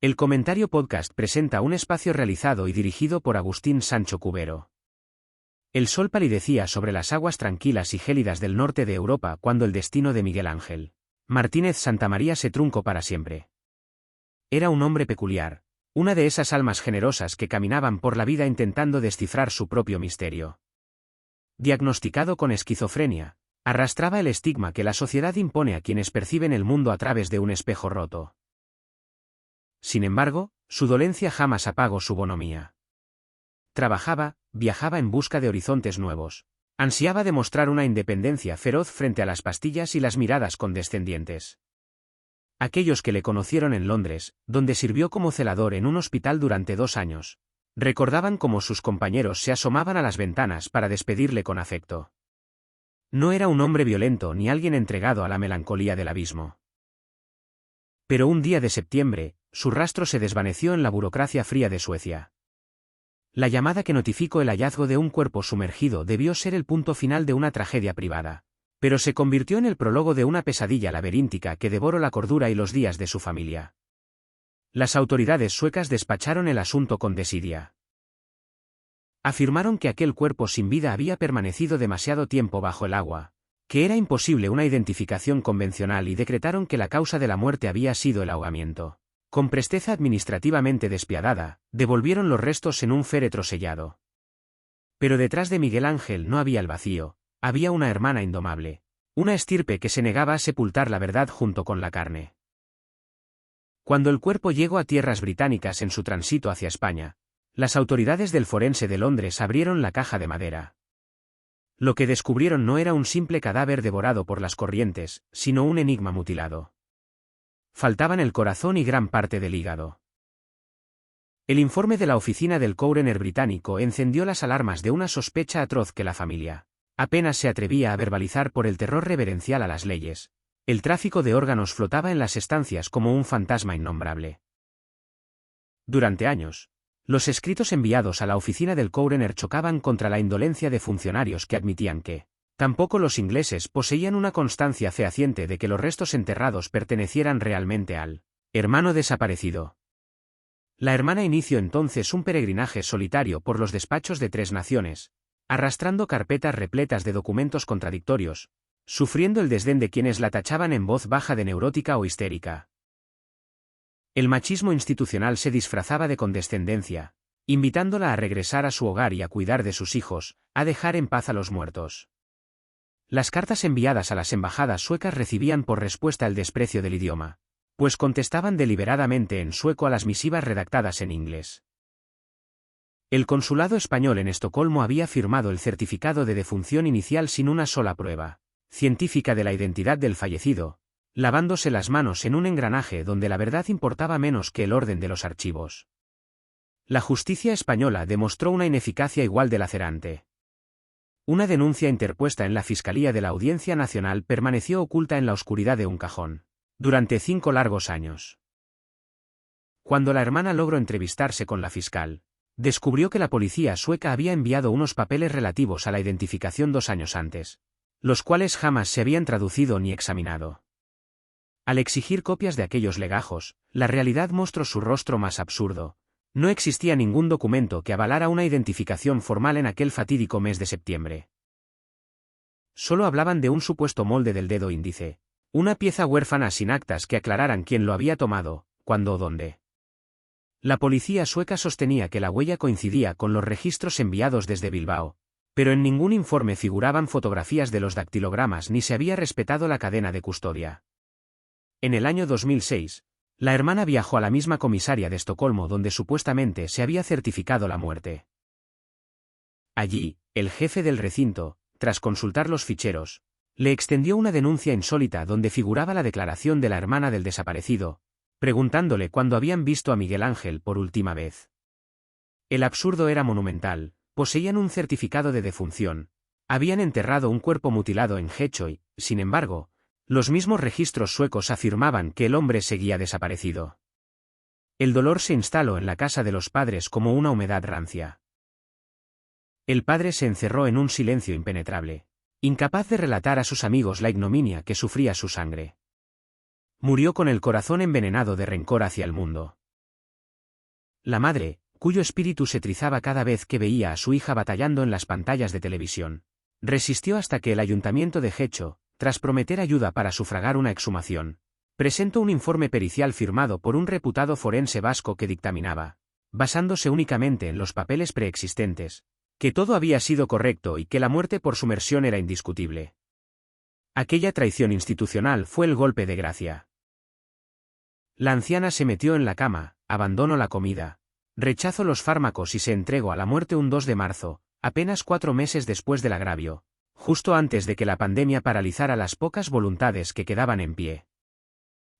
El Comentario Podcast presenta un espacio realizado y dirigido por Agustín Sancho Cubero. El sol palidecía sobre las aguas tranquilas y gélidas del norte de Europa cuando el destino de Miguel Ángel Martínez Santamaría se truncó para siempre. Era un hombre peculiar, una de esas almas generosas que caminaban por la vida intentando descifrar su propio misterio. Diagnosticado con esquizofrenia, arrastraba el estigma que la sociedad impone a quienes perciben el mundo a través de un espejo roto. Sin embargo, su dolencia jamás apagó su bonomía. Trabajaba, viajaba en busca de horizontes nuevos. Ansiaba demostrar una independencia feroz frente a las pastillas y las miradas condescendientes. Aquellos que le conocieron en Londres, donde sirvió como celador en un hospital durante 2 años, recordaban cómo sus compañeros se asomaban a las ventanas para despedirle con afecto. No era un hombre violento ni alguien entregado a la melancolía del abismo. Pero un día de septiembre, su rastro se desvaneció en la burocracia fría de Suecia. La llamada que notificó el hallazgo de un cuerpo sumergido debió ser el punto final de una tragedia privada, pero se convirtió en el prólogo de una pesadilla laberíntica que devoró la cordura y los días de su familia. Las autoridades suecas despacharon el asunto con desidia. Afirmaron que aquel cuerpo sin vida había permanecido demasiado tiempo bajo el agua, que era imposible una identificación convencional y decretaron que la causa de la muerte había sido el ahogamiento. Con presteza administrativamente despiadada, devolvieron los restos en un féretro sellado. Pero detrás de Miguel Ángel no había el vacío, había una hermana indomable, una estirpe que se negaba a sepultar la verdad junto con la carne. Cuando el cuerpo llegó a tierras británicas en su tránsito hacia España, las autoridades del forense de Londres abrieron la caja de madera. Lo que descubrieron no era un simple cadáver devorado por las corrientes, sino un enigma mutilado. Faltaban el corazón y gran parte del hígado. El informe de la oficina del coroner británico encendió las alarmas de una sospecha atroz que la familia apenas se atrevía a verbalizar por el terror reverencial a las leyes. El tráfico de órganos flotaba en las estancias como un fantasma innombrable. Durante años, los escritos enviados a la oficina del coroner chocaban contra la indolencia de funcionarios que admitían que tampoco los ingleses poseían una constancia fehaciente de que los restos enterrados pertenecieran realmente al hermano desaparecido. La hermana inició entonces un peregrinaje solitario por los despachos de 3 naciones, arrastrando carpetas repletas de documentos contradictorios, sufriendo el desdén de quienes la tachaban en voz baja de neurótica o histérica. El machismo institucional se disfrazaba de condescendencia, invitándola a regresar a su hogar y a cuidar de sus hijos, a dejar en paz a los muertos. Las cartas enviadas a las embajadas suecas recibían por respuesta el desprecio del idioma, pues contestaban deliberadamente en sueco a las misivas redactadas en inglés. El consulado español en Estocolmo había firmado el certificado de defunción inicial sin una sola prueba científica de la identidad del fallecido, lavándose las manos en un engranaje donde la verdad importaba menos que el orden de los archivos. La justicia española demostró una ineficacia igual de lacerante. Una denuncia interpuesta en la Fiscalía de la Audiencia Nacional permaneció oculta en la oscuridad de un cajón durante 5 largos años. Cuando la hermana logró entrevistarse con la fiscal, descubrió que la policía sueca había enviado unos papeles relativos a la identificación 2 años antes, los cuales jamás se habían traducido ni examinado. Al exigir copias de aquellos legajos, la realidad mostró su rostro más absurdo. No existía ningún documento que avalara una identificación formal en aquel fatídico mes de septiembre. Solo hablaban de un supuesto molde del dedo índice, una pieza huérfana sin actas que aclararan quién lo había tomado, cuándo o dónde. La policía sueca sostenía que la huella coincidía con los registros enviados desde Bilbao, pero en ningún informe figuraban fotografías de los dactilogramas ni se había respetado la cadena de custodia. En el año 2006, la hermana viajó a la misma comisaría de Estocolmo donde supuestamente se había certificado la muerte. Allí, el jefe del recinto, tras consultar los ficheros, le extendió una denuncia insólita donde figuraba la declaración de la hermana del desaparecido, preguntándole cuándo habían visto a Miguel Ángel por última vez. El absurdo era monumental, poseían un certificado de defunción, habían enterrado un cuerpo mutilado en Hecho y, sin embargo, los mismos registros suecos afirmaban que el hombre seguía desaparecido. El dolor se instaló en la casa de los padres como una humedad rancia. El padre se encerró en un silencio impenetrable, incapaz de relatar a sus amigos la ignominia que sufría su sangre. Murió con el corazón envenenado de rencor hacia el mundo. La madre, cuyo espíritu se trizaba cada vez que veía a su hija batallando en las pantallas de televisión, resistió hasta que el ayuntamiento de Getxo, tras prometer ayuda para sufragar una exhumación, presentó un informe pericial firmado por un reputado forense vasco que dictaminaba, basándose únicamente en los papeles preexistentes, que todo había sido correcto y que la muerte por sumersión era indiscutible. Aquella traición institucional fue el golpe de gracia. La anciana se metió en la cama, abandonó la comida, rechazó los fármacos y se entregó a la muerte un 2 de marzo, apenas 4 meses después del agravio, justo antes de que la pandemia paralizara las pocas voluntades que quedaban en pie.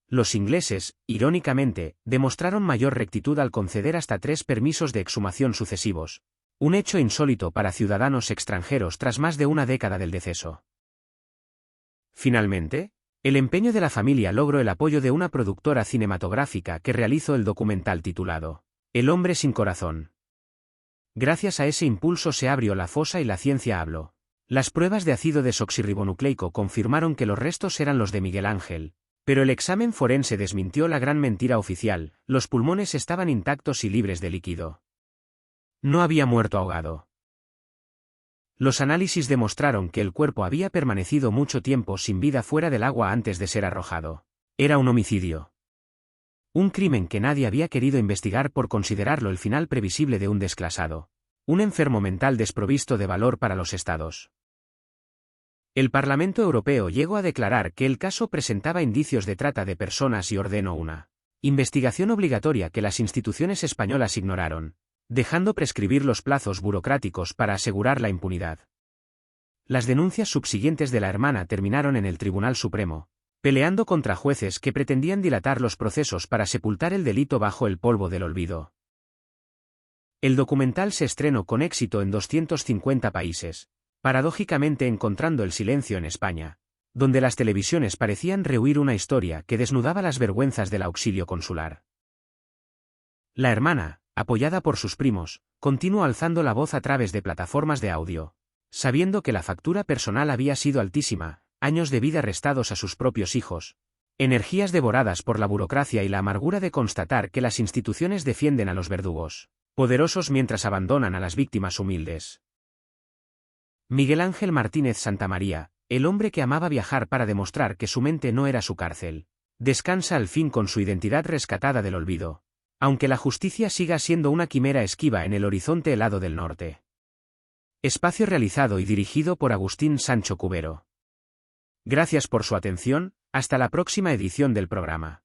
Los ingleses, irónicamente, demostraron mayor rectitud al conceder hasta 3 permisos de exhumación sucesivos, un hecho insólito para ciudadanos extranjeros tras más de una década del deceso. Finalmente, el empeño de la familia logró el apoyo de una productora cinematográfica que realizó el documental titulado El hombre sin corazón. Gracias a ese impulso se abrió la fosa y la ciencia habló. Las pruebas de ácido desoxirribonucleico confirmaron que los restos eran los de Miguel Ángel, pero el examen forense desmintió la gran mentira oficial: los pulmones estaban intactos y libres de líquido. No había muerto ahogado. Los análisis demostraron que el cuerpo había permanecido mucho tiempo sin vida fuera del agua antes de ser arrojado. Era un homicidio. Un crimen que nadie había querido investigar por considerarlo el final previsible de un desclasado. Un enfermo mental desprovisto de valor para los estados. El Parlamento Europeo llegó a declarar que el caso presentaba indicios de trata de personas y ordenó una investigación obligatoria que las instituciones españolas ignoraron, dejando prescribir los plazos burocráticos para asegurar la impunidad. Las denuncias subsiguientes de la hermana terminaron en el Tribunal Supremo, peleando contra jueces que pretendían dilatar los procesos para sepultar el delito bajo el polvo del olvido. El documental se estrenó con éxito en 250 países, paradójicamente encontrando el silencio en España, donde las televisiones parecían rehuir una historia que desnudaba las vergüenzas del auxilio consular. La hermana, apoyada por sus primos, continuó alzando la voz a través de plataformas de audio, sabiendo que la factura personal había sido altísima, años de vida restados a sus propios hijos, energías devoradas por la burocracia y la amargura de constatar que las instituciones defienden a los verdugos poderosos mientras abandonan a las víctimas humildes. Miguel Ángel Martínez Santamaría, el hombre que amaba viajar para demostrar que su mente no era su cárcel, descansa al fin con su identidad rescatada del olvido, aunque la justicia siga siendo una quimera esquiva en el horizonte helado del norte. Espacio realizado y dirigido por Agustín Sancho Cubero. Gracias por su atención, hasta la próxima edición del programa.